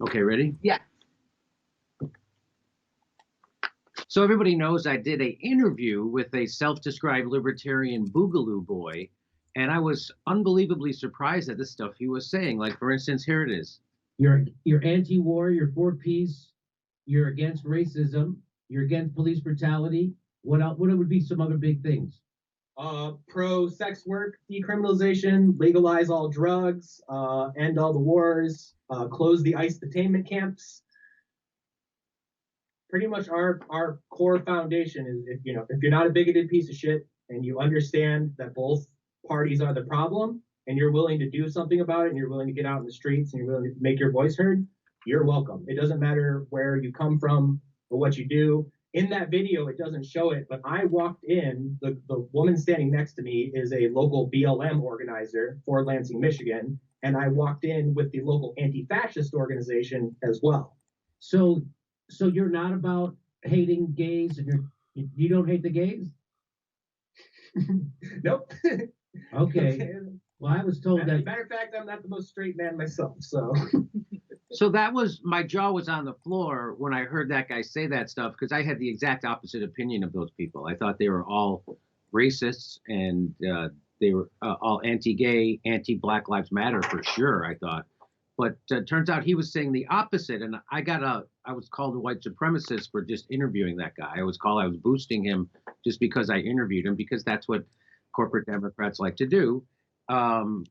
Okay, ready? Yeah. So everybody knows I did an interview with a self-described libertarian boogaloo boy, and I was unbelievably surprised at the stuff he was saying. Like, for instance, here it is. You're anti-war, you're for peace, you're against racism, you're against police brutality. What else, what would be some other big things? Pro sex work decriminalization, legalize all drugs, end all the wars, close the ICE detainment camps. Pretty much our core foundation is, if you're not a bigoted piece of shit and you understand that both parties are the problem and you're willing to do something about it and you're willing to get out in the streets and you're willing to make your voice heard, you're welcome. It doesn't matter where you come from or what you do. In that video, it doesn't show it, but I walked in, the woman standing next to me is a local BLM organizer for Lansing, Michigan, and I walked in with the local anti-fascist organization as well. So you're not about hating gays, and you don't hate the gays? Nope. Okay. Well, I was told that. Matter of fact, I'm not the most straight man myself, so. So that was, my jaw was on the floor when I heard that guy say that stuff, because I had the exact opposite opinion of those people. I thought they were all racists, and they were all anti-gay, anti-Black Lives Matter for sure, I thought. But turns out he was saying the opposite, and I was called a white supremacist for just interviewing that guy. I was boosting him just because I interviewed him, because that's what corporate Democrats like to do. And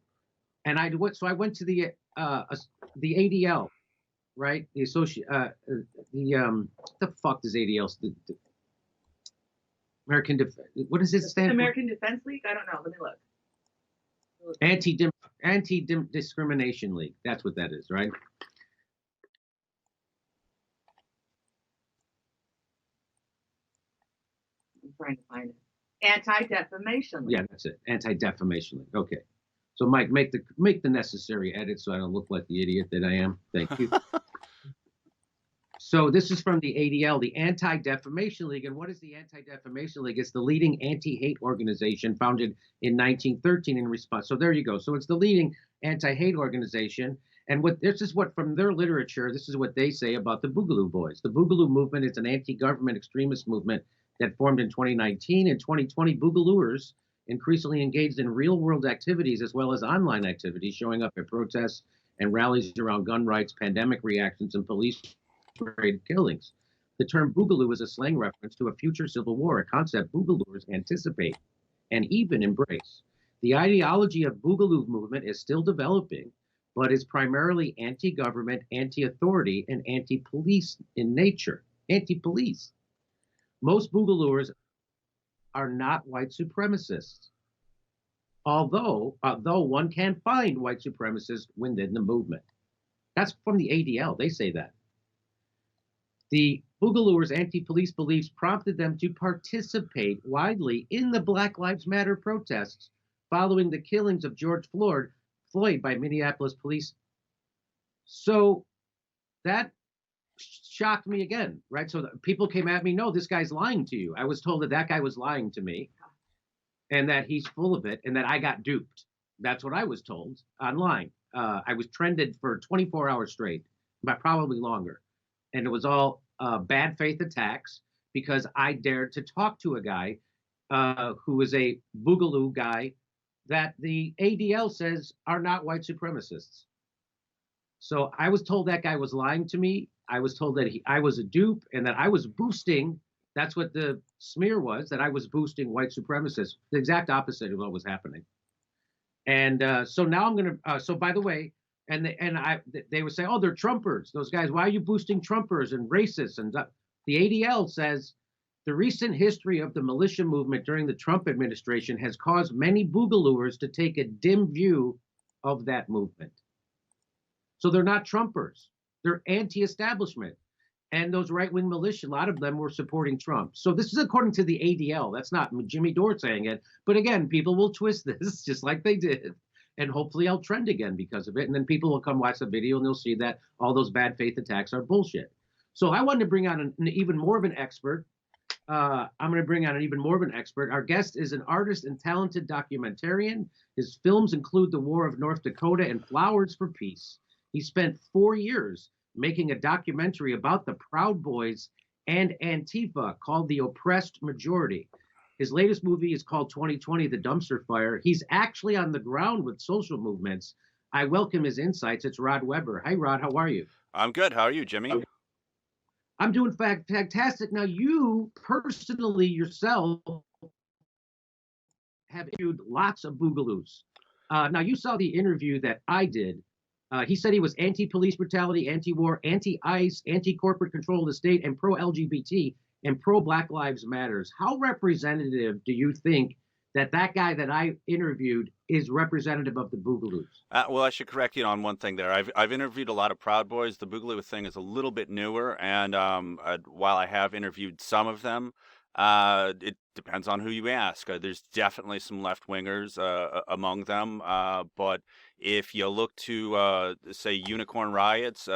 I went to the ADL, right? The what the fuck does ADL the American what does it stand American Defense League? I don't know. Let me look. Anti-Discrimination League. That's what that is, right? I'm trying to find it. Anti-Defamation League. Yeah, that's it. Anti-Defamation League. Okay. So Mike, make the necessary edits so I don't look like the idiot that I am. Thank you. So this is from the ADL, the Anti-Defamation League. And what is the Anti-Defamation League? It's the leading anti-hate organization founded in 1913 in response. So there you go. So it's the leading anti-hate organization. And this is what, from their literature, this is what they say about the Boogaloo Boys. The Boogaloo movement is an anti-government extremist movement that formed in 2019. In 2020, Boogalooers increasingly engaged in real-world activities as well as online activities, showing up at protests and rallies around gun rights, pandemic reactions, and police-related killings. The term boogaloo is a slang reference to a future civil war, a concept boogalooers anticipate and even embrace. The ideology of boogaloo movement is still developing, but is primarily anti-government, anti-authority, and anti-police in nature. Anti-police. Most boogalooers are not white supremacists, although one can find white supremacists within the movement. That's from the ADL. They say that. The Boogalooers' anti-police beliefs prompted them to participate widely in the Black Lives Matter protests following the killings of George Floyd by Minneapolis police. So that shocked me again, right? So people came at me, no, this guy's lying to you. I was told that guy was lying to me and that he's full of it and that I got duped. That's what I was told online. I was trended for 24 hours straight, but probably longer. And it was all bad faith attacks because I dared to talk to a guy who was a Boogaloo guy that the ADL says are not white supremacists. So I was told that guy was lying to me. I was told that I was a dupe and that I was boosting. That's what the smear was, that I was boosting white supremacists. The exact opposite of what was happening. And so now I'm going to, so by the way, they would say, oh, they're Trumpers. Those guys, why are you boosting Trumpers and racists? And the ADL says the recent history of the militia movement during the Trump administration has caused many Boogalooers to take a dim view of that movement. So they're not Trumpers. They're anti-establishment. And those right-wing militia, a lot of them were supporting Trump. So this is according to the ADL. That's not Jimmy Dore saying it. But again, people will twist this just like they did. And hopefully I'll trend again because of it. And then people will come watch the video and they'll see that all those bad faith attacks are bullshit. So I wanted to bring on an even more of an expert. I'm going to bring on an even more of an expert. Our guest is an artist and talented documentarian. His films include The War of North Dakota and Flowers for Peace. He spent 4 years making a documentary about the Proud Boys and Antifa called The Oppressed Majority. His latest movie is called 2020 The Dumpster Fire. He's actually on the ground with social movements. I welcome his insights. It's Rod Weber. Hi, Rod. How are you? I'm good. How are you, Jimmy? I'm doing fantastic. Now, you personally yourself have interviewed lots of boogaloos. Now, you saw the interview that I did. He said he was anti-police brutality, anti-war, anti-ICE, anti-corporate control of the state, and pro-LGBT and pro-Black Lives Matters. How representative do you think that guy that I interviewed is representative of the boogaloos? Well, I should correct you on one thing there. I've interviewed a lot of Proud Boys. The Boogaloo thing is a little bit newer, and while I have interviewed some of them, it depends on who you ask. There's definitely some left wingers among them, but if you look to say Unicorn Riots,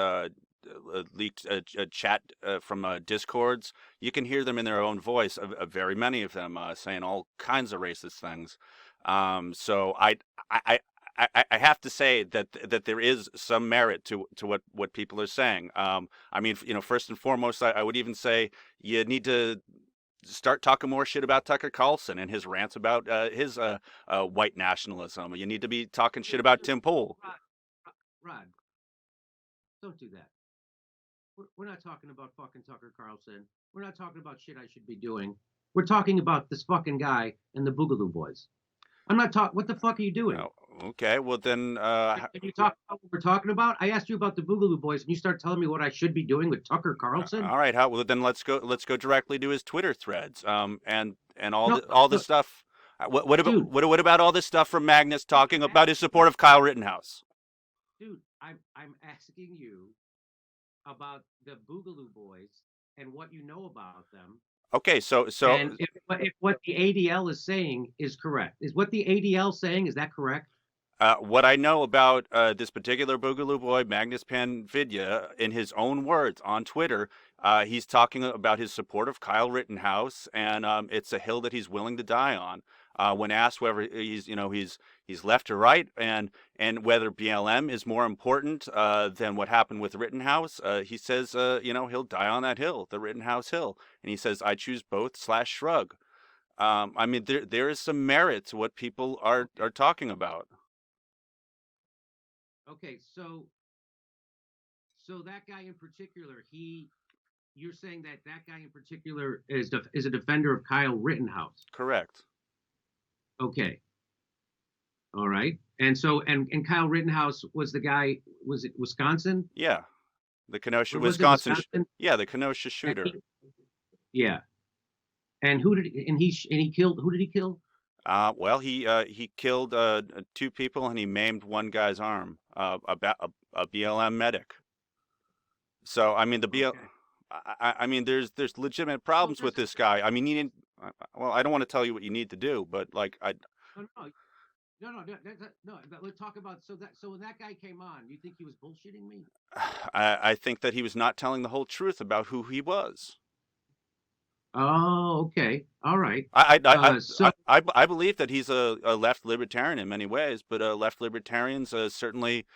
leaked chat from Discords, you can hear them in their own voice. Very many of them saying all kinds of racist things. So I I have to say that there is some merit to what people are saying. I mean, first and foremost, I would even say you need to start talking more shit about Tucker Carlson and his rants about his white nationalism. You need to be talking shit about Tim Pool. Rod, don't do that. We're not talking about fucking Tucker Carlson. We're not talking about shit I should be doing. We're talking about this fucking guy and the Boogaloo Boys. I'm not talking. What the fuck are you doing? Oh, okay, well then, Can you talk about what we're talking about? I asked you about the Boogaloo Boys, and you start telling me what I should be doing with Tucker Carlson. all right, well then let's go directly to his Twitter threads. And all No, all the look, stuff. What about dude, what about all this stuff from Magnus talking about his support of Kyle Rittenhouse? dude, I'm asking you about the Boogaloo Boys and what you know about them. Okay, so And if what the ADL is saying is correct, is what the ADL saying, is that correct? what I know about this particular Boogaloo boy, Magnus Panvidya, in his own words on Twitter, he's talking about his support of Kyle Rittenhouse, and it's a hill that he's willing to die on. When asked whether he's left or right, and whether BLM is more important than what happened with Rittenhouse, he says he'll die on that hill, the Rittenhouse hill, and he says I choose both / shrug. I mean there is some merit to what people are talking about. Okay, so that guy in particular, you're saying that guy in particular is a defender of Kyle Rittenhouse. Correct. Okay. All right. And so and Kyle Rittenhouse was the guy, was it Wisconsin? Yeah, the Kenosha, Was it Wisconsin. Wisconsin? Yeah, the Kenosha And shooter. yeah. And who did and he killed, who did he kill? Well, he killed 2 people and he maimed one guy's arm. A BLM medic. So I mean Okay. I mean there's legitimate Well, problems with this guy. I mean, you need. Well, I don't want to tell you what you need to do, but like no, no, no. Let's talk about so when that guy came on, you think he was bullshitting me? I think that he was not telling the whole truth about who he was. Oh, okay. All right. So I believe that he's a left libertarian in many ways, but left libertarians certainly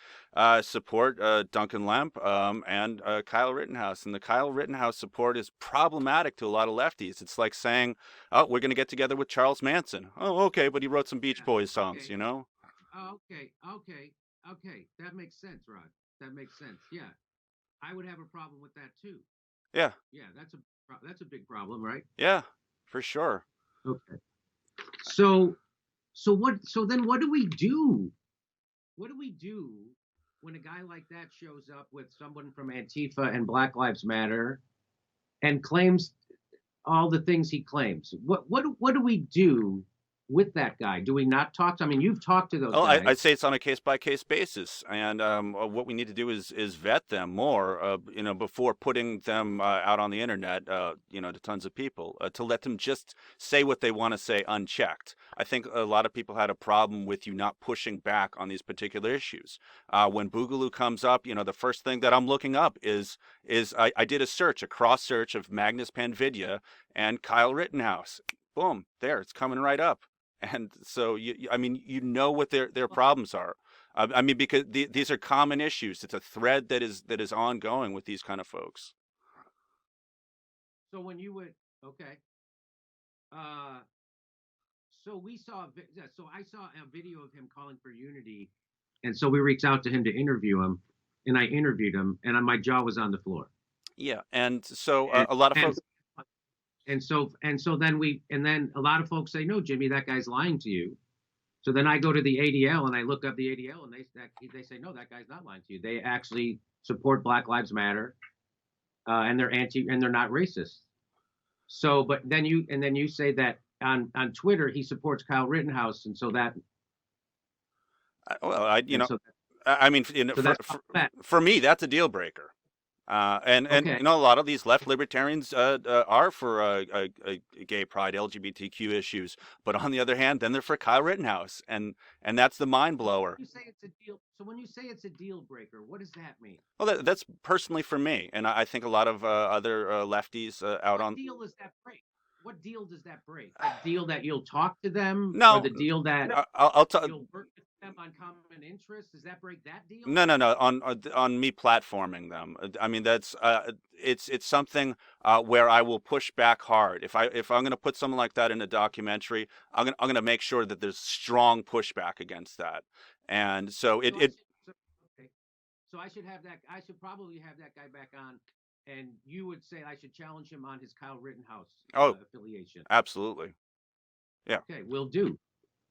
support Duncan Lemp and Kyle Rittenhouse. And the Kyle Rittenhouse support is problematic to a lot of lefties. It's like saying, oh, we're going to get together with Charles Manson. Oh, okay, but he wrote some Beach yeah, Boys songs, okay. you know? Okay. That makes sense, Rod. That makes sense. Yeah, I would have a problem with that too. Yeah, Yeah, that's a big problem, right? yeah, for sure. Okay. So then what do we do? What do we do when a guy like that shows up with someone from Antifa and Black Lives Matter and claims all the things he claims? What do we do with that guy? Do we not talk to? I mean, you've talked to those Oh, I'd guys. say it's on a case by case basis, and what we need to do is vet them more, before putting them out on the internet, to tons of people, to let them just say what they want to say unchecked. I think a lot of people had a problem with you not pushing back on these particular issues. When Boogaloo comes up, the first thing that I'm looking up is I did a cross search of Magnus Panvidya and Kyle Rittenhouse. Boom, there, it's coming right up. And so I mean, what their Well, problems are. I mean, because these are common issues. It's a thread that is ongoing with these kind of folks. So when you would, okay, uh, so we saw, yeah, so I saw a video of him calling for unity, and so we reached out to him to interview him, and I interviewed him, and my jaw was on the floor. Yeah, and so And a lot of and folks. and then a lot of folks say, no, Jimmy, that guy's lying to you. So then I go to the ADL and I look up the ADL, and they say, no, that guy's not lying to you. They actually support Black Lives Matter, and they're not racist. So, but then you say that on Twitter he supports Kyle Rittenhouse, and so that Well, I you and know, so I mean, so that's off that. for me, that's a deal breaker. And Okay, you know, a lot of these left libertarians are for gay pride, LGBTQ issues, but on the other hand, then they're for Kyle Rittenhouse, and that's the mind so blower. you say it's a deal. So when you say it's a deal breaker, what does that mean? Well, that's personally for me, and I think a lot of other lefties out What on. deal does that break? What deal does that break? The deal that you'll talk to them, or No, the deal that I'll tell. you'll work with them on common interests? Does that break that deal? No. On me platforming them. I mean, that's it's something where I will push back hard. If I'm going to put something like that in a documentary, I'm gonna make sure that there's strong pushback against that. And so So I should, so, okay. So I should have that. I should probably have that guy back on, and you would say I should challenge him on his Kyle Rittenhouse oh, affiliation. absolutely, yeah. Okay, will do.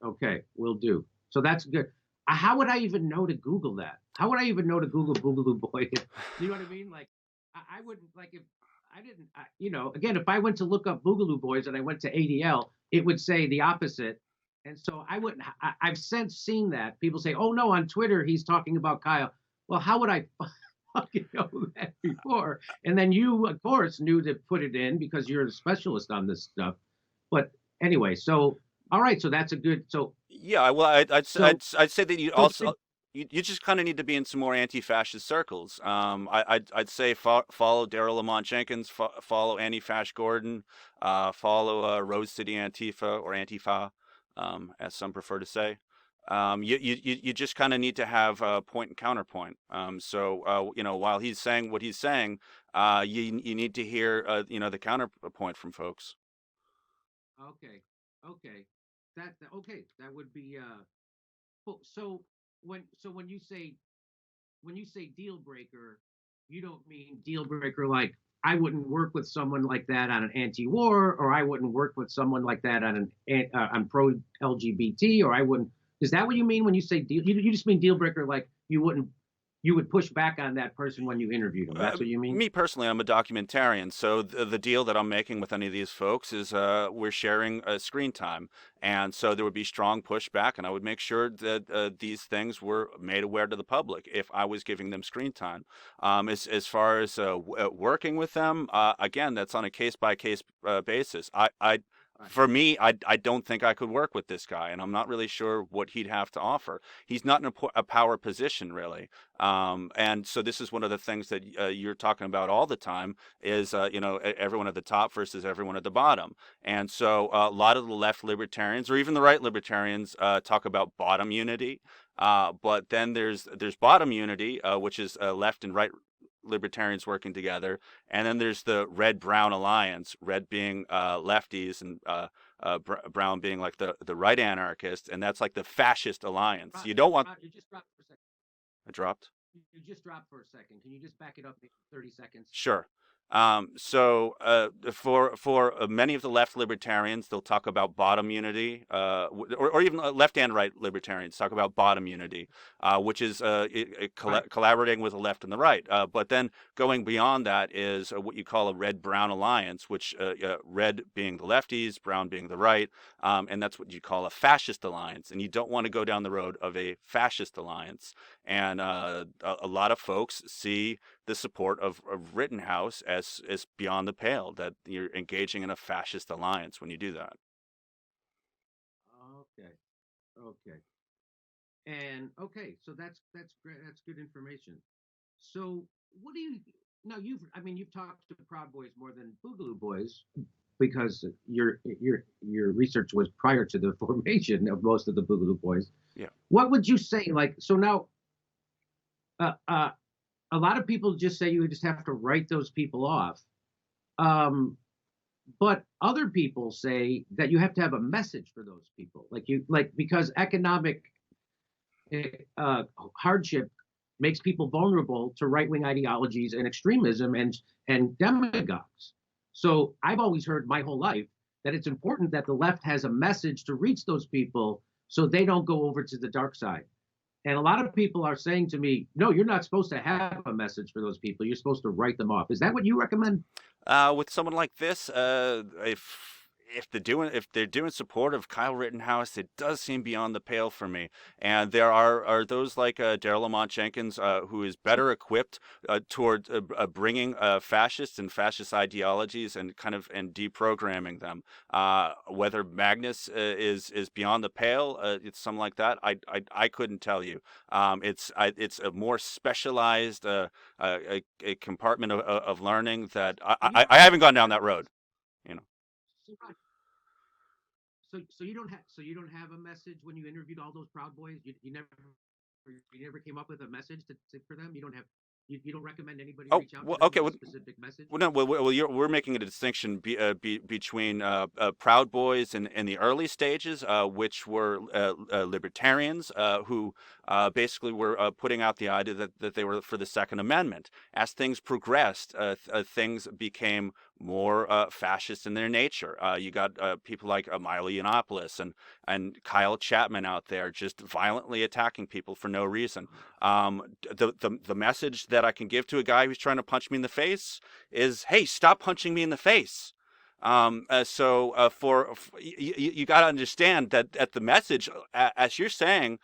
Okay, will do. So that's good. How would I even know to Google that? How would I even know to Google Boogaloo Boy? You know what I mean? Like, I wouldn't like if I didn't. Again, if I went to look up Boogaloo Boys and I went to ADL, it would say the opposite. And so I wouldn't. I've since seen that people say, "Oh no, on Twitter he's talking about Kyle." Well, how would I fucking know that before? And then you, of course, knew to put it in because you're a specialist on this stuff. But anyway, so all right, so that's a good. Yeah, well, So I'd say that you so also you just kind of need to be in some more anti-fascist circles. I'd say follow Daryl Lamont Jenkins, follow Anti-Fash Gordon, follow Rose City Antifa or Antifa, as some prefer to say. You just kind of need to have a point and counterpoint. So you know, while he's saying what he's saying, you need to hear you know, the counterpoint from folks. okay, okay, okay, that would be so when you say deal breaker, you don't mean deal breaker like I wouldn't work with someone like that on an anti-war, or I wouldn't work with someone like that on pro LGBT, or I wouldn't. Is that what you mean when you say deal? You just mean deal breaker like you would push back on that person when you interviewed them. That's what you mean? Me personally, I'm a documentarian, so the deal that I'm making with any of these folks is we're sharing screen time, and so there would be strong pushback, and I would make sure that these things were made aware to the public if I was giving them screen time. As far as working with them, again, that's on a case by case basis. Right. For me, I don't think I could work with this guy, and I'm not really sure what he'd have to offer. He's not in a power position, really. And so this is one of the things that you're talking about all the time is, you know, everyone at the top versus everyone at the bottom. And so a lot of the left libertarians or even the right libertarians talk about bottom unity. But then there's bottom unity, which is left and right libertarians working together. And then there's the red brown alliance, red being lefties and brown being like the right anarchists. And that's like the fascist alliance. You don't want. You just dropped for a second. I dropped. You just dropped for a second. Can you just back it up maybe 30 seconds? Sure. For many of the left libertarians, they'll talk about bottom unity, or even left and right libertarians talk about bottom unity, which is Right. collaborating with the left and the right. But then going beyond that is what you call a red-brown alliance, which red being the lefties, brown being the right, and that's what you call a fascist alliance. And you don't want to go down the road of a fascist alliance. And a lot of folks see the support of Rittenhouse as beyond the pale, that you're engaging in a fascist alliance when you do that. Okay. Okay. And okay, so that's great. That's good information. So what do you now? You've talked to Proud Boys more than Boogaloo Boys. because your research was prior to the formation of most of the Boogaloo Boys. Yeah. What would you say? Like, so now, uh, uh, a lot of people just say you just have to write those people off. But other people say that you have to have a message for those people, because economic uh, hardship makes people vulnerable to right wing ideologies and extremism and demagogues. So I've always heard my whole life that it's important that the left has a message to reach those people so they don't go over to the dark side. And a lot of people are saying to me, no, you're not supposed to have a message for those people. You're supposed to write them off. Is that what you recommend? With someone like this, if they're doing support of Kyle Rittenhouse, it does seem beyond the pale for me. And there are those like Daryl Lamont Jenkins, who is better equipped toward bringing fascists and fascist ideologies and kind of and deprogramming them. Whether Magnus is beyond the pale, it's something like that. I couldn't tell you. It's a more specialized a compartment of learning that I haven't gone down that road. You know. So, so you don't have a message when you interviewed all those Proud Boys. You never came up with a message for them. You don't recommend anybody Oh, reach out to well, them okay. with Well, a specific message. no, we're making a distinction between Proud Boys in the early stages, which were libertarians who basically were putting out the idea that they were for the Second Amendment. As things progressed, things became more fascist in their nature. You got people like Milo Yiannopoulos and Kyle Chapman out there just violently attacking people for no reason. The message that I can give to a guy who's trying to punch me in the face is, hey, stop punching me in the face. You got to understand that the message, as you're saying,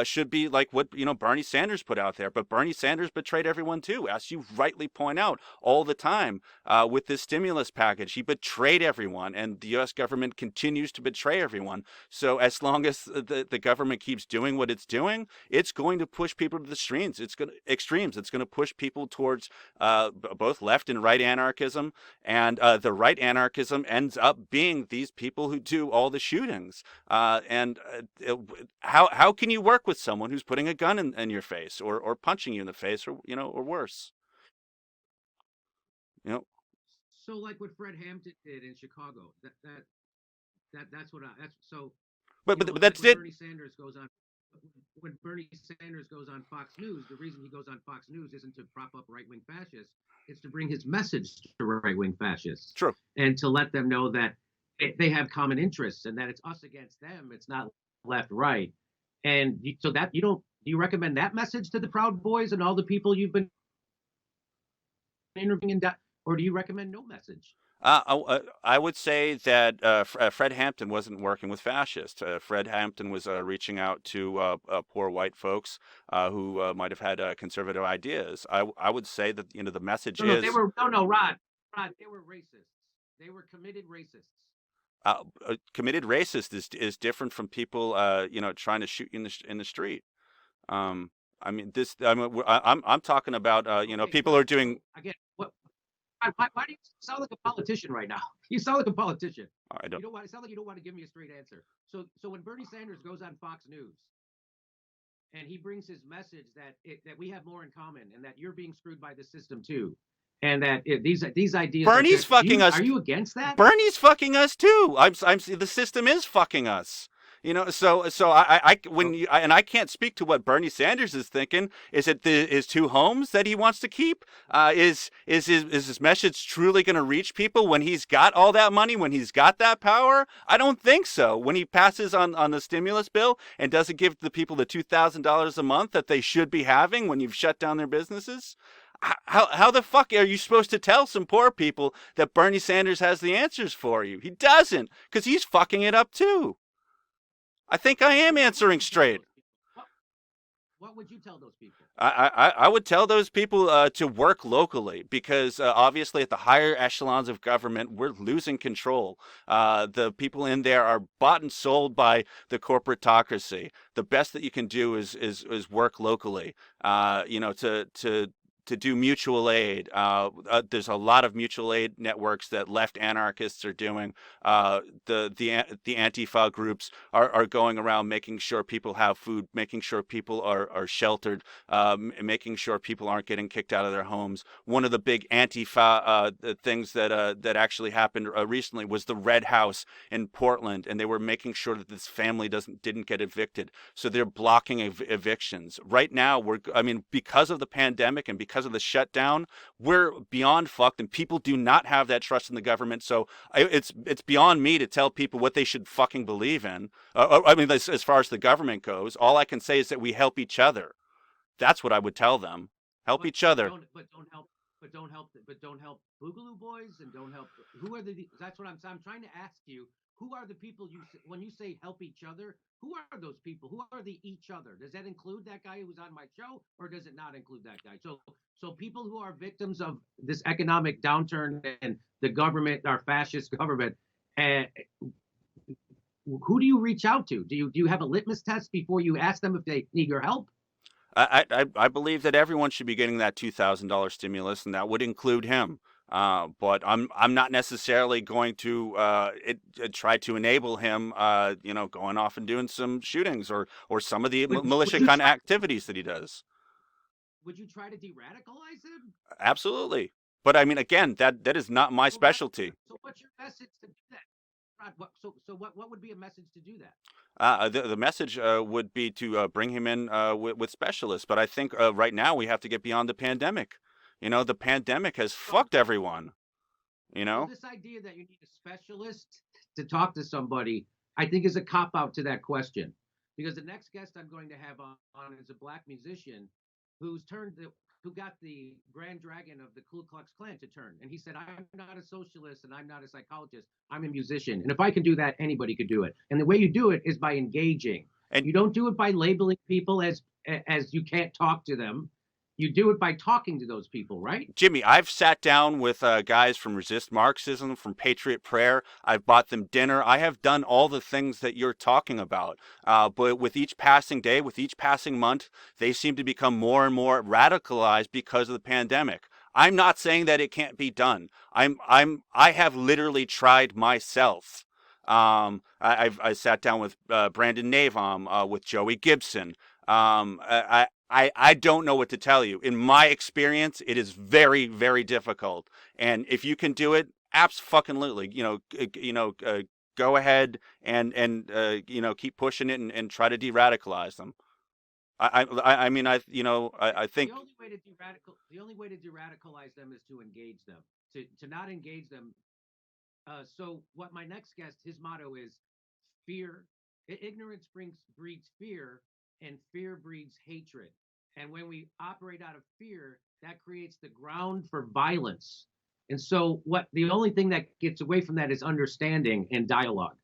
should be like what Bernie Sanders put out there. But Bernie Sanders betrayed everyone too, as you rightly point out all the time. With this stimulus package, he betrayed everyone, and the U.S. government continues to betray everyone. So as long as the government keeps doing what it's doing, it's going to push people to the extremes. It's going to push people towards both left and right anarchism, and the right anarchism ends up being these people who do all the shootings. How can you work with someone who's putting a gun in your face or punching you in the face or worse? You know. So like what Fred Hampton did in Chicago. That's so. But Like that's it. When Bernie Sanders goes on Fox News, the reason he goes on Fox News isn't to prop up right wing fascists; it's to bring his message to right wing fascists True. and to let them know that they have common interests and that it's us against them. It's not left right. And so that you don't. Do you recommend that message to the Proud Boys and all the people you've been interviewing, or do you recommend no message? I would say that Fred Hampton wasn't working with fascists. Fred Hampton was reaching out to poor white folks who might have had conservative ideas. I would say that the message No, is they were no, Rod, they were racists. They were committed racists. Committed racist is different from people trying to shoot you in the street. I mean this. I'm talking about Okay, people are doing. again. Why do you sound like a politician right now? You sound like a politician. I don't. You don't want. It sounds like you don't want to give me a straight answer. So when Bernie Sanders goes on Fox News and he brings his message that we have more in common and that you're being screwed by the system too, and that these ideas. Bernie's fucking us. Are you against that? Bernie's fucking us too. The system is fucking us. So I can't speak to what Bernie Sanders is thinking. Is it his two homes that he wants to keep? Is his message truly going to reach people when he's got all that money, when he's got that power? I don't think so. When he passes on the stimulus bill and doesn't give the people the $2,000 a month that they should be having when you've shut down their businesses. How the fuck are you supposed to tell some poor people that Bernie Sanders has the answers for you? He doesn't, because he's fucking it up too. I think I am answering straight. What would you tell those people? I would tell those people to work locally, because obviously at the higher echelons of government, we're losing control. The people in there are bought and sold by the corporatocracy. The best that you can do is work locally. To to do mutual aid. There's a lot of mutual aid networks that left anarchists are doing. The Antifa groups are going around making sure people have food, making sure people are sheltered, making sure people aren't getting kicked out of their homes. One of the big Antifa things that actually happened recently was the Red House in Portland, and they were making sure that this family didn't get evicted. So they're blocking evictions. Right now, because of the pandemic and because of the shutdown, we're beyond fucked, and people do not have that trust in the government. So it's beyond me to tell people what they should fucking believe in. As far as the government goes, all I can say is that we help each other. That's what I would tell them. Help each other. Don't help Boogaloo Boys, and don't help. Who are the? That's what I'm trying to ask you. Who are the people when you say help each other? Who are those people? Who are the each other? Does that include that guy who was on my show, or does it not include that guy? So people who are victims of this economic downturn and the government, our fascist government, and who do you reach out to? Do you have a litmus test before you ask them if they need your help? I believe that everyone should be getting that $2,000 stimulus, and that would include him. But I'm not necessarily going to try to enable him, going off and doing some shootings or some of the militia kind of activities that he does. Would you try to de-radicalize him? Absolutely. But I mean, again, that is not my specialty. So what's your message to do that? What would be a message to do that? The message would be to bring him in with specialists. But I think right now we have to get beyond the pandemic. The pandemic has fucked everyone. So this idea that you need a specialist to talk to somebody, I think, is a cop out to that question. Because the next guest I'm going to have on is a black musician who got the Grand Dragon of the Ku Klux Klan to turn. And he said, I'm not a socialist and I'm not a psychologist. I'm a musician. And if I can do that, anybody could do it. And the way you do it is by engaging. And you don't do it by labeling people as you can't talk to them. You do it by talking to those people, right? Jimmy, I've sat down with guys from Resist Marxism, from Patriot Prayer. I've bought them dinner. I have done all the things that you're talking about. But with each passing day, with each passing month, they seem to become more and more radicalized because of the pandemic. I'm not saying that it can't be done. I have literally tried myself. I sat down with Brandon Navam, with Joey Gibson. I don't know what to tell you. In my experience, it is very, very difficult. And if you can do it, absolutely, go ahead and keep pushing it and try to de-radicalize them. I think the only way to de-radicalize them is to engage them. To not engage them. So what my next guest, his motto is fear. Ignorance breeds fear, and fear breeds hatred. And when we operate out of fear, that creates the ground for violence. And so the only thing that gets away from that is understanding and dialogue.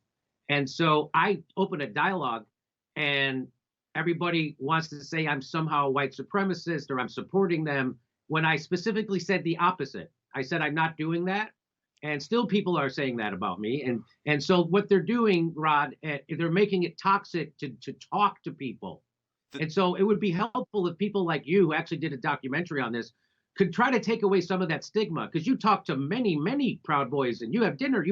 And so I open a dialogue, and everybody wants to say I'm somehow a white supremacist or I'm supporting them, when I specifically said the opposite. I said I'm not doing that. And still people are saying that about me. And so what they're doing, Rod, they're making it toxic to talk to people. And so it would be helpful if people like you, who actually did a documentary on this, could try to take away some of that stigma, because you talk to many, many Proud Boys, and you have dinner,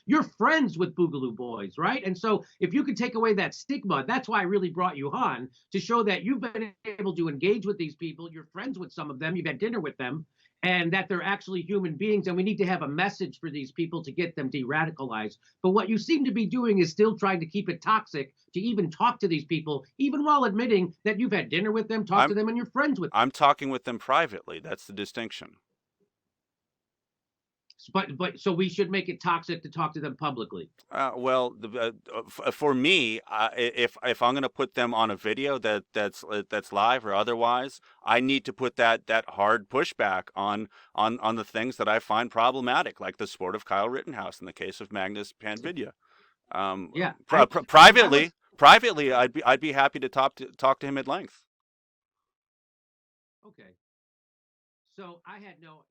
you're friends with Boogaloo Boys, right? And so if you could take away that stigma, that's why I really brought you on, to show that you've been able to engage with these people, you're friends with some of them, you've had dinner with them, and that they're actually human beings, and we need to have a message for these people to get them de-radicalized. But what you seem to be doing is still trying to keep it toxic to even talk to these people, even while admitting that you've had dinner with them, talked to them, and you're friends with them. I'm talking with them privately. That's the distinction. But so we should make it toxic to talk to them publicly. For me, if I'm going to put them on a video that's live or otherwise, I need to put that hard pushback on the things that I find problematic, like the sport of Kyle Rittenhouse in the case of Magnus Panvidya. Privately, I'd be happy to talk to him at length. Okay. So I had no,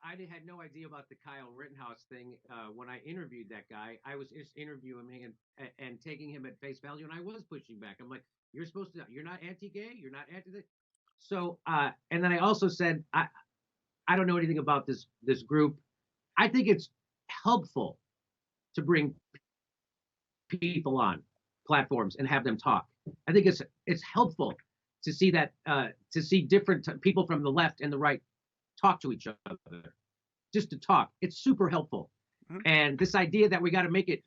I had no idea about the Kyle Rittenhouse thing when I interviewed that guy. I was just interviewing him and taking him at face value, and I was pushing back. I'm like, you're not anti-gay, you're not anti this. So, and then I also said, I don't know anything about this group. I think it's helpful to bring people on platforms and have them talk. I think it's helpful to see that to see different people from the left and the right talk to each other, just to talk. It's super helpful. Mhm. And this idea that we got to make it,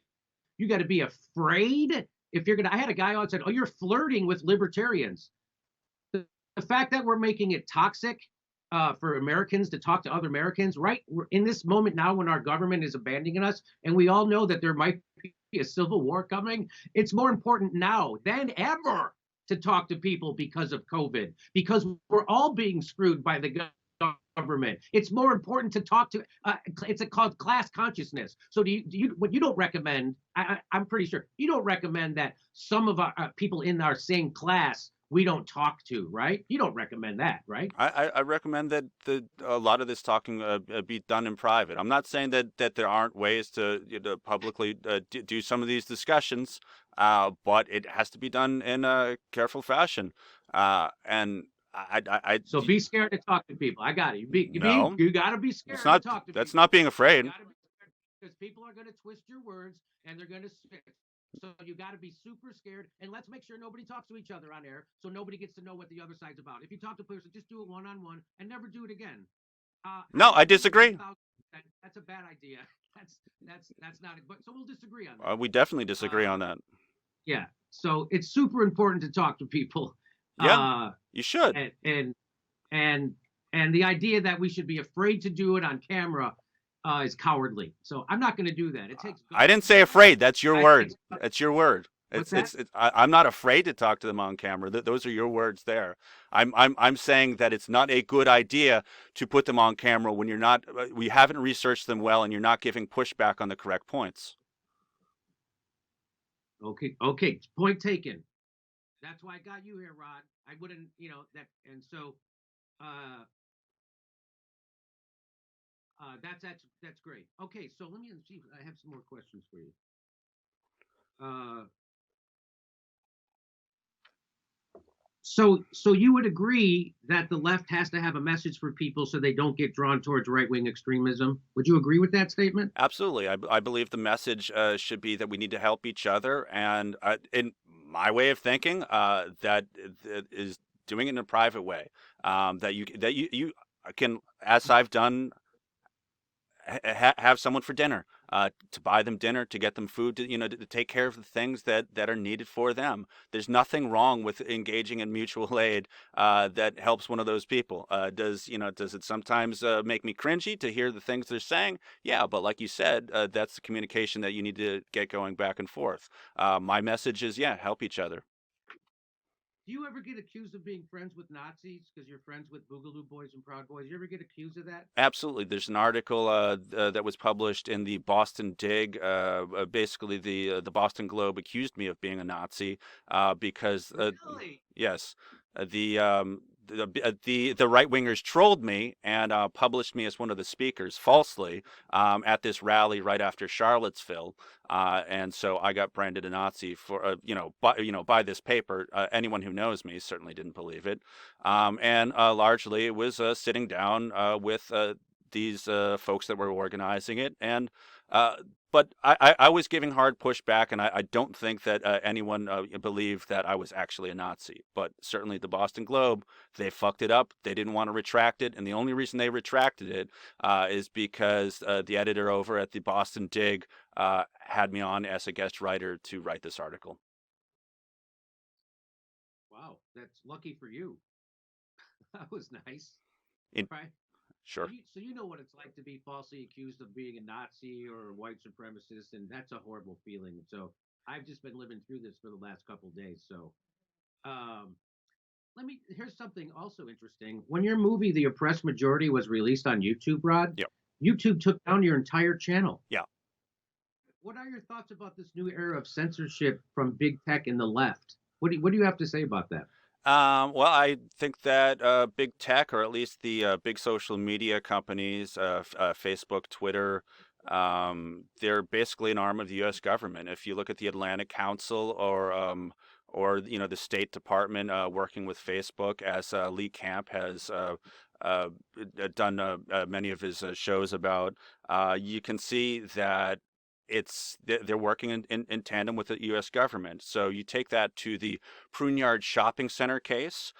you got to be afraid if you're gonna. I had a guy on said, "Oh, you're flirting with libertarians." The fact that we're making it toxic for Americans to talk to other Americans, right? We're in this moment now when our government is abandoning us, and we all know that there might be a civil war coming. It's more important now than ever to talk to people because of COVID, because we're all being screwed by the government. It's more important to talk to. It's called class consciousness. So what you don't recommend? I'm pretty sure you don't recommend that some of our people in our same class we don't talk to, right? You don't recommend that, right? I recommend that a lot of this talking be done in private. I'm not saying that there aren't ways to, publicly do some of these discussions, but it has to be done in a careful fashion. And So be scared to talk to people. I got it. no, You got to be it's scared to not. talk to That's people. not being You afraid. got to be scared because people are going to twist your words and they're going to switch. So you got to be super scared, and let's make sure nobody talks to each other on air, so nobody gets to know what the other side's about. If you talk to a person, just do it one-on-one and never do it again. No, I agree with you disagree. 1,000%. That's a bad idea. That's not. But so we'll disagree on that. We definitely disagree on Uh, that. yeah. So it's super important to talk to people. Yeah, Uh, you should. and and and the idea that we should be afraid to do it on camera is cowardly. So I'm not going to do that. It takes I guts didn't to say do that. afraid. That's your word. That's your word. What's that? I'm not afraid to talk to them on camera. Those are your words there. I'm saying that it's not a good idea to put them on camera when you're not, we haven't researched them well and you're not giving pushback on the correct points. Okay. Okay. Point taken. That's why I got you here, Rod. I wouldn't, that. And so, uh, that's great. Okay. So let me see. I have some more questions for you. Uh, so you would agree that the left has to have a message for people so they don't get drawn towards right-wing extremism? Would you agree with that statement? Absolutely. I believe the message should be that we need to help each other. And in my way of thinking, that is doing it in a private way. You can, as I've done, have someone for dinner, to buy them dinner, to get them food, to take care of the things that are needed for them. There's nothing wrong with engaging in mutual aid that helps one of those people. Does it sometimes make me cringy to hear the things they're saying? Yeah, but like you said, that's the communication that you need to get going back and forth. My message is, yeah, help each other. Do you ever get accused of being friends with Nazis because you're friends with Boogaloo Boys and Proud Boys? You ever get accused of that? Absolutely. There's an article that was published in the Boston Dig. Basically, the Boston Globe accused me of being a Nazi because Really? yes, the right wingers trolled me and published me as one of the speakers falsely at this rally right after Charlottesville, and so I got branded a Nazi for by this paper. Anyone who knows me certainly didn't believe it, and largely it was sitting down with these folks that were organizing it, and but I was giving hard pushback, and I don't think that anyone believed that I was actually a Nazi. But certainly the Boston Globe, they fucked it up. They didn't want to retract it, and the only reason they retracted it is because the editor over at the Boston Dig had me on as a guest writer to write this article. Wow, that's lucky for you. That was nice. In, Right? sure. So you know what it's like to be falsely accused of being a Nazi or a white supremacist, and that's a horrible feeling. So I've just been living through this for the last couple of days. So um, here's something also interesting. When your movie The Oppressed Majority was released on YouTube, Rod, Yeah. YouTube took down your entire channel. Yeah. What are your thoughts about this new era of censorship from big tech and the left? What do you have to say about that? Well, I think that big tech, or at least the big social media companies, Facebook, Twitter, they're basically an arm of the U.S. government. If you look at the Atlantic Council or or the State Department working with Facebook, as Lee Camp has uh, done many of his shows about. You can see that they're working in tandem with the U.S. government. So you take that to the Pruneyard Shopping Center case,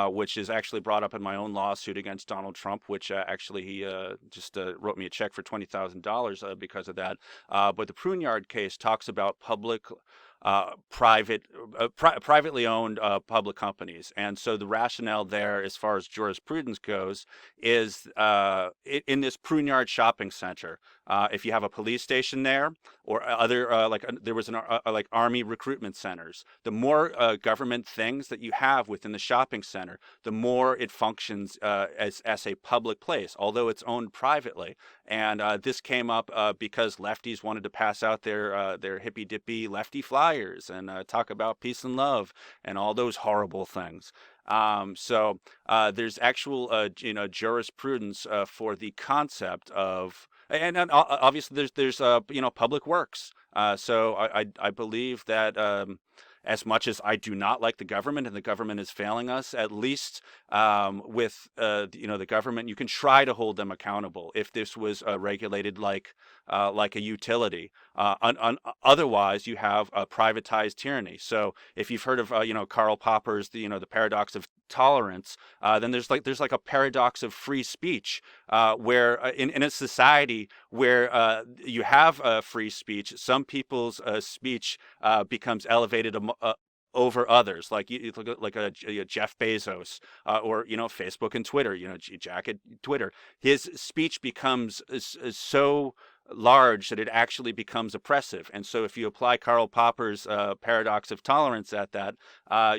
which is actually brought up in my own lawsuit against Donald Trump, which actually he just wrote me a check for $20,000 because of that. But the Pruneyard case talks about privately owned public companies, and so the rationale there, as far as jurisprudence goes, is in this Pruneyard Shopping Center. If you have a police station there, or other there was like army recruitment centers, the more government things that you have within the shopping center, the more it functions as a public place, although it's owned privately. And this came up because lefties wanted to pass out their hippy dippy lefty flyers and talk about peace and love and all those horrible things. So there's actual jurisprudence for the concept of, and then obviously there's public works. So I believe that as much as I do not like the government, and the government is failing us, at least with the government, you can try to hold them accountable if this was regulated like a utility. Otherwise, you have a privatized tyranny. So if you've heard of Karl Popper's the paradox of tolerance, then there's like a paradox of free speech, where in a society where you have free speech, some people's speech becomes elevated over others, like you look at like a Jeff Bezos, or Facebook and Twitter. Jack at Twitter, his speech becomes so large that it actually becomes oppressive. And so if you apply Karl Popper's paradox of tolerance at that,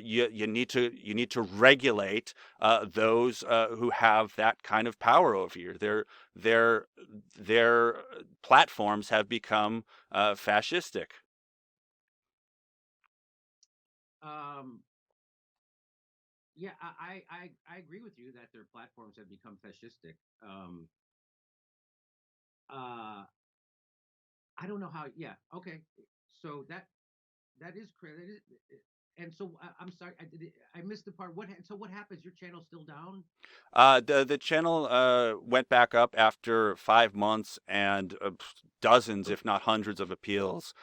you need to regulate those who have that kind of power over you. Their platforms have become fascistic. Yeah, I agree with you that their platforms have become fascistic. Uh, I don't know how. Yeah, okay. So that is crazy. And so I'm sorry, I missed the part. So what happens? Your channel's still down? The channel went back up after 5 months, and dozens, if not hundreds, of appeals.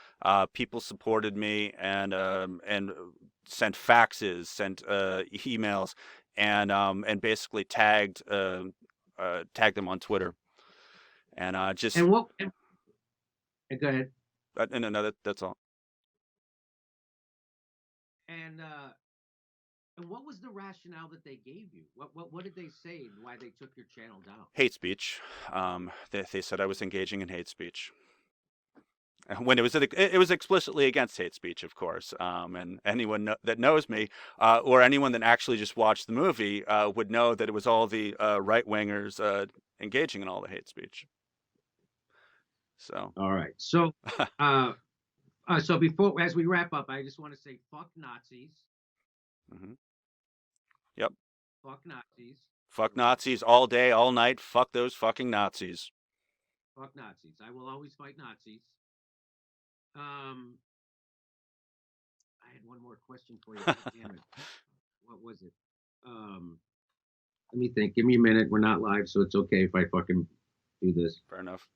People supported me and sent faxes, sent emails, and basically tagged them on Twitter, and just And what? Go ahead. no, that's all. And what was the rationale that they gave you? What did they say? Why they took your channel down? Hate speech. They said I was engaging in hate speech. When it was explicitly against hate speech, of course. And anyone that knows me, or anyone that actually just watched the movie, would know that it was all the right wingers engaging in all the hate speech. So. All right. So, so before, as we wrap up, I just want to say, fuck Nazis. Mm-hmm. Yep. Fuck Nazis. Fuck Nazis all day, all night. Fuck those fucking Nazis. Fuck Nazis. I will always fight Nazis. I had one more question for you. Damn it. What was it? Let me think. Give me a minute. We're not live, so it's okay if I fucking do this. Fair enough.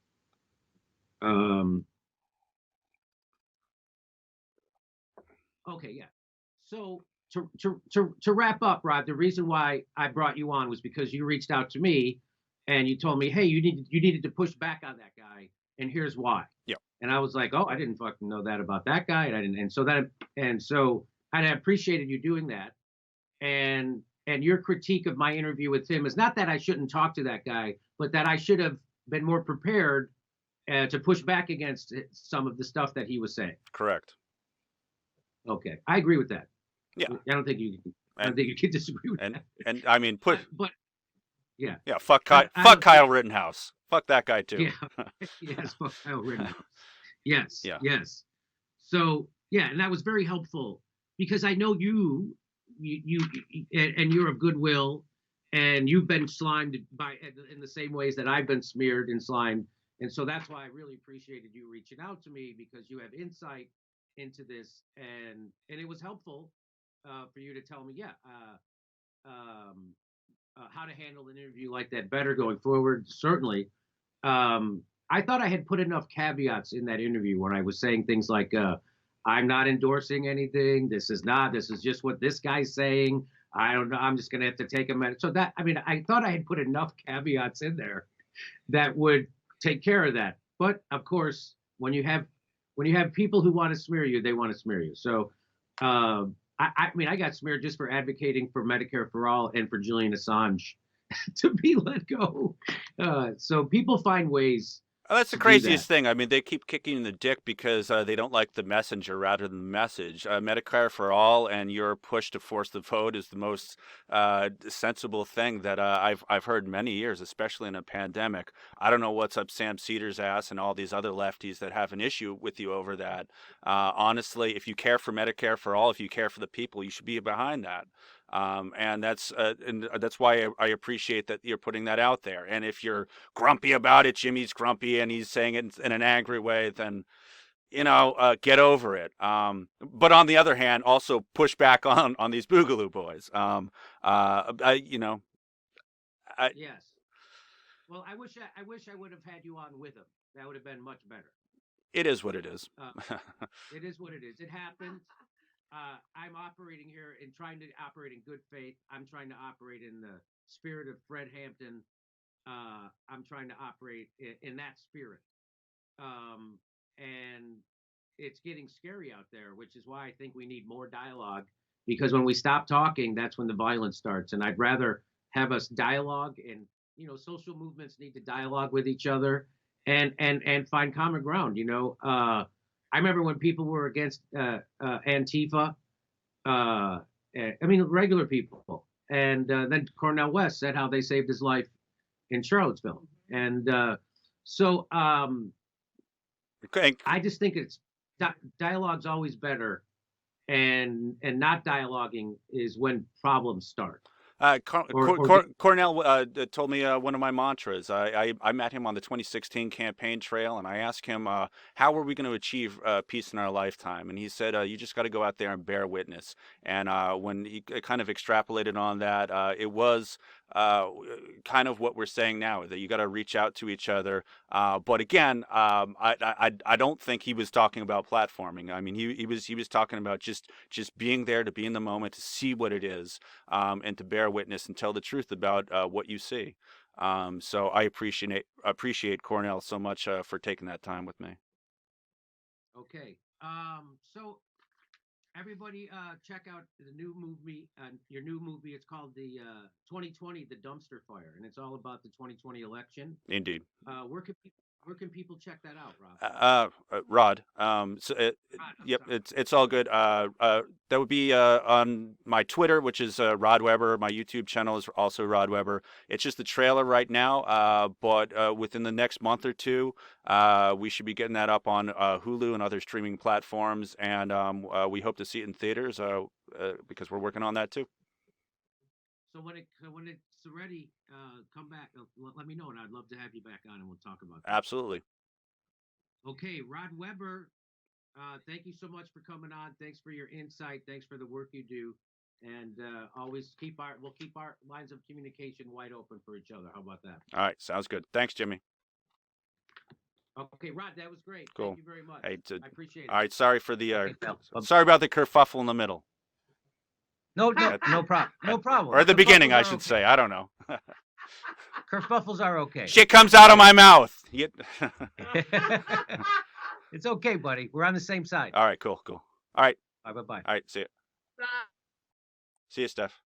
Okay, yeah. So to wrap up, Rod, the reason why I brought you on was because you reached out to me and you told me, hey, you needed to push back on that guy, and here's why. Yeah. And I was like, oh, I didn't fucking know that about that guy, and I didn't. And so I appreciated you doing that. And your critique of my interview with him is not that I shouldn't talk to that guy, but that I should have been more prepared to push back against some of the stuff that he was saying. Correct. Okay, I agree with that. Yeah. I don't think you can disagree with that. And I mean, but yeah. Yeah, fuck Kyle Rittenhouse. Fuck that guy too. Yeah. Yes, fuck Kyle Rittenhouse. Yes. Yeah. Yes. So yeah, and that was very helpful because I know you and you're of goodwill, and you've been slimed in the same ways that I've been smeared and slimed, and so that's why I really appreciated you reaching out to me, because you have insight into this, and it was helpful for you to tell me, yeah, how to handle an interview like that better going forward. Certainly, I thought I had put enough caveats in that interview when I was saying things like, "I'm not endorsing anything. This is not. This is just what this guy's saying. I don't know. I'm just going to have to take a minute." So that, I mean, I thought I had put enough caveats in there that would take care of that. But of course, when you have people who want to smear you, they want to smear you. So, I mean, I got smeared just for advocating for Medicare for all and for Julian Assange to be let go. So people find ways Oh, that's the to do that. craziest thing. I mean, they keep kicking the dick because they don't like the messenger rather than the message. Medicare for all and your push to force the vote is the most sensible thing that I've heard in many years, especially in a pandemic. I don't know what's up Sam Cedars' ass and all these other lefties that have an issue with you over that. Honestly, if you care for Medicare for all, if you care for the people, you should be behind that. And that's why I appreciate that you're putting that out there. And if you're grumpy about it, Jimmy's grumpy and he's saying it in an angry way, then get over it. But on the other hand, also push back on these Boogaloo boys. Yes. Well, I wish I would have had you on with him. That would have been much better. It is what it is. It is what it is. It happened. I'm operating here and trying to operate in good faith. I'm trying to operate in the spirit of Fred Hampton. I'm trying to operate in that spirit. And it's getting scary out there, which is why I think we need more dialogue. Because when we stop talking, that's when the violence starts. And I'd rather have us dialogue, and social movements need to dialogue with each other and find common ground. I remember when people were against Antifa. I mean, regular people, and then Cornel West said how they saved his life in Charlottesville, and so Okay. I just think it's dialogue's always better, and not dialoguing is when problems start. Cornell told me one of my mantras. I met him on the 2016 campaign trail, and I asked him, how are we going to achieve peace in our lifetime? And he said, you just got to go out there and bear witness. And when he kind of extrapolated on that, it was kind of what we're saying now, that you got to reach out to each other. But again, I don't think he was talking about platforming. I mean, he was talking about just being there, to be in the moment, to see what it is, and to bear witness and tell the truth about what you see. So I appreciate Cornell so much for taking that time with me. Okay. So everybody, check out the new movie. Your new movie. It's called the 2020 The Dumpster Fire, and it's all about the 2020 election. Indeed. Where can people check that out, Rob? Rod. Rod, Yep, sorry. it's all good. That would be on my Twitter, which is Rod Weber. My YouTube channel is also Rod Weber. It's just the trailer right now, but within the next month or two, we should be getting that up on Hulu and other streaming platforms, and we hope to see it in theaters because we're working on that too. So when it's ready, come back. Let me know, and I'd love to have you back on, and we'll talk about that. Absolutely. Okay, Rod Weber, thank you so much for coming on. Thanks for your insight. Thanks for the work you do, and always we'll keep our lines of communication wide open for each other. How about that? All right, sounds good. Thanks, Jimmy. Okay, Rod, that was great. Cool. Thank you very much. Hey, I appreciate it. all right, sorry for the Okay, pal. sorry about the kerfuffle in the middle, No problem. No problem. or at the beginning, Kerfuffles I are should okay. say. I don't know. Kerfuffles are okay. Shit comes out of my mouth. It's okay, buddy. We're on the same side. All right, cool. All right, Bye. all right. See you. Bye. See you, Steph.